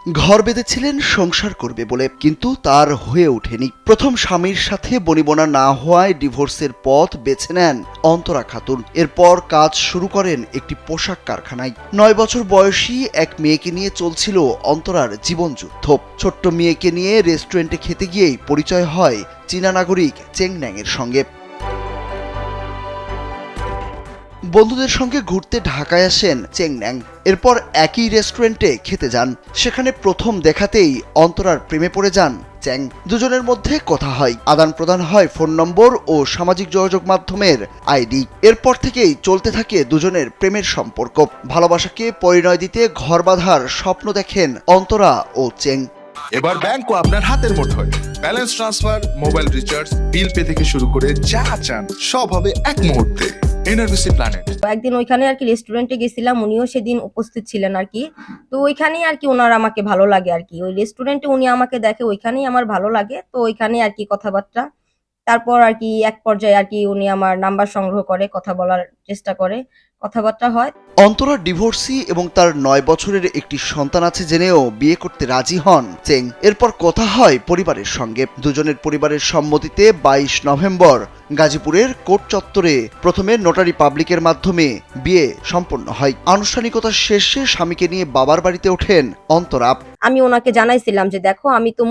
ঘর বেঁধেছিলেন সংসার করবে বলে, কিন্তু তার হয়ে ওঠেনি। প্রথম স্বামীর সাথে বনিবনা না হওয়ায় ডিভোর্সের পথ বেছে নেন অন্তরা খাতুন। এরপর কাজ শুরু করেন একটি পোশাক কারখানায়। 9 বছর বয়সী এক মেয়েকে নিয়ে চলছিল অন্তরার জীবনযুদ্ধ। ছোট্ট মেয়েকে নিয়ে রেস্টুরেন্টে খেতে গিয়েই পরিচয় হয় চীনা নাগরিক চেং ন্যাংয়ের সঙ্গে। বন্ধুদের সঙ্গে ঘুরতে ঢাকায় আসেন চেং ন্যাং। এরপর একই রেস্টুরেন্টে খেতে যান। সেখানে প্রথম দেখাতেই অন্তরার প্রেমে পড়ে যান চ্যাং। দুজনের মধ্যে কথা হয়, আদান প্রদান হয় ফোন নম্বর ও সামাজিক যোগাযোগ মাধ্যমের আইডি। এরপর থেকেই চলতে থাকে দুজনের প্রেমের সম্পর্ক। ভালোবাসাকে পরিণয় দিতে ঘর বাঁধার স্বপ্ন দেখেন অন্তরা ও চেং। এবার ব্যাংকও আপনার হাতের মুঠোয়। Balance transfer, mobile recharge, bill pay থেকে শুরু করে যা চান সব হবে এক মুহূর্তে। NRBC planet. একদিন ওইখানে আর কি রেস্টুরেন্টে গেছিলাম, উনিও সেদিন উপস্থিত ছিলেন আর কি। তো ওইখানেই আর কি ওনার আমাকে ভালো লাগে আর কি। ওই রেস্টুরেন্টে উনি আমাকে দেখে, ওইখানেই আমার ভালো লাগে। তো ওইখানেই আর কি কথাবার্তা। তারপর আর কি এক পর্যায়ে আর কি উনি আমার নাম্বার সংগ্রহ করে, কথা বলার চেষ্টা করে, কথাবার্তা হয়। অন্তরা ডিভোর্সি এবং তার 9 বছরের একটি সন্তান আছে জেনেও বিয়ে করতে রাজি হন চেং। এরপর কথা হয় পরিবারের সঙ্গে। দুজনের পরিবারের সম্মতিতে 22 নভেম্বর গাজীপুরের কোর্ট চত্বরে প্রথমে নোটারি পাবলিকের মাধ্যমে বিয়ে সম্পন্ন হয়। আনুষ্ঠানিকতা শেষে স্বামীকে নিয়ে বাবার বাড়িতে ওঠেন অন্তরা। আমি ওনাকে জানাইছিলাম যে দেখো, আমি তো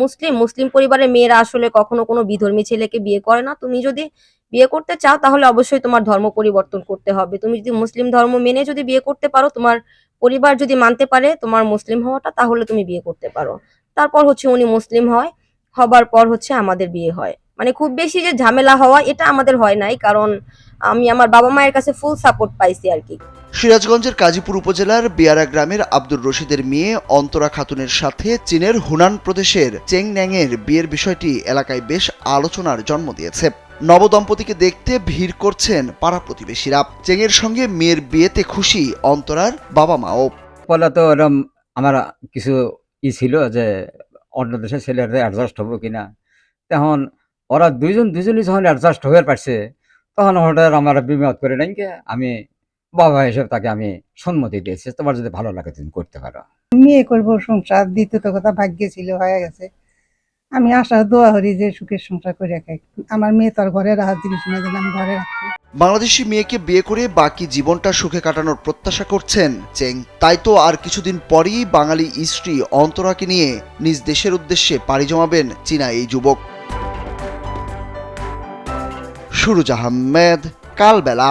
মুসলিম পরিবারের মেয়েরা আসলে কখনো কোনো বিধর্মী ছেলেকে বিয়ে করে না। তুমি যদি বিয়ে করতে চাও তাহলে অবশ্যই তোমার ধর্ম পরিবর্তন করতে হবে। তুমি যদি মুসলিম ধর্ম মেনে যদি বিয়ে করতে পারো, তোমার পরিবার যদি মানতে পারে তোমার মুসলিম হওয়াটা, তাহলে তুমি বিয়ে করতে পারো। তারপর হচ্ছে উনি মুসলিম হবার পর হচ্ছে আমাদের বিয়ে হয়। মানে খুব বেশি যে ঝামেলা হওয়া এটা আমাদের হয় নাই, কারণ আমি আমার বাবা মায়ের কাছে ফুল সাপোর্ট পাইছি আর কি। সিরাজগঞ্জের কাজীপুর উপজেলার বিয়ারা গ্রামের আব্দুর রশিদের মেয়ে অন্তরা খাতুনের সাথে চীনের হুনান প্রদেশের চেং ন্যাংয়ের বিয়ের বিষয়টি এলাকায় বেশ আলোচনার জন্ম দিয়েছে। নবদম্পতিকে দেখতে ভিড় করছেন পাড়া প্রতিবেশীরা। চেংয়ের সঙ্গে মেয়ের বিয়েতে খুশি অন্তরার বাবা মাও। পরে তো এরকম আমার কিছু ছিল যে অন্য দেশের ছেলেরা অ্যাডজাস্ট হবো কিনা। তখন ওরা দুজনই যখন অ্যাডজাস্ট হয়ে পারছে, তখন হঠাৎ আমার বিবাদ করে নাই, আমি বাবা হিসেবে তাকে আমি সম্মতি দিয়েছি, তোমার যদি ভালো লাগে তুমি করতে পারো। মেয়ে করবো সংসার, দ্বিতীয়ত কথা ভাগ্যে ছিল, হয়ে গেছে। আমি আশা দোয়া করি যে সুখের সংসার করে খাই। আমার মেয়ে তার ঘরে রাখার জিনিস না, যেন আমি ঘরে রাখবো। বাংলাদেশি মেয়েকে বিয়ে করে বাকি জীবনটা সুখে কাটানোর প্রত্যাশা করছেন চেং। তাই তো আর কিছুদিন পরই বাঙালি স্ত্রী অন্তরাকে নিয়ে নিজ দেশের উদ্দেশ্যে পাড়ি জমাবেন চীনা এই যুবক। সুরুজ আহমেদ, কালবেলা।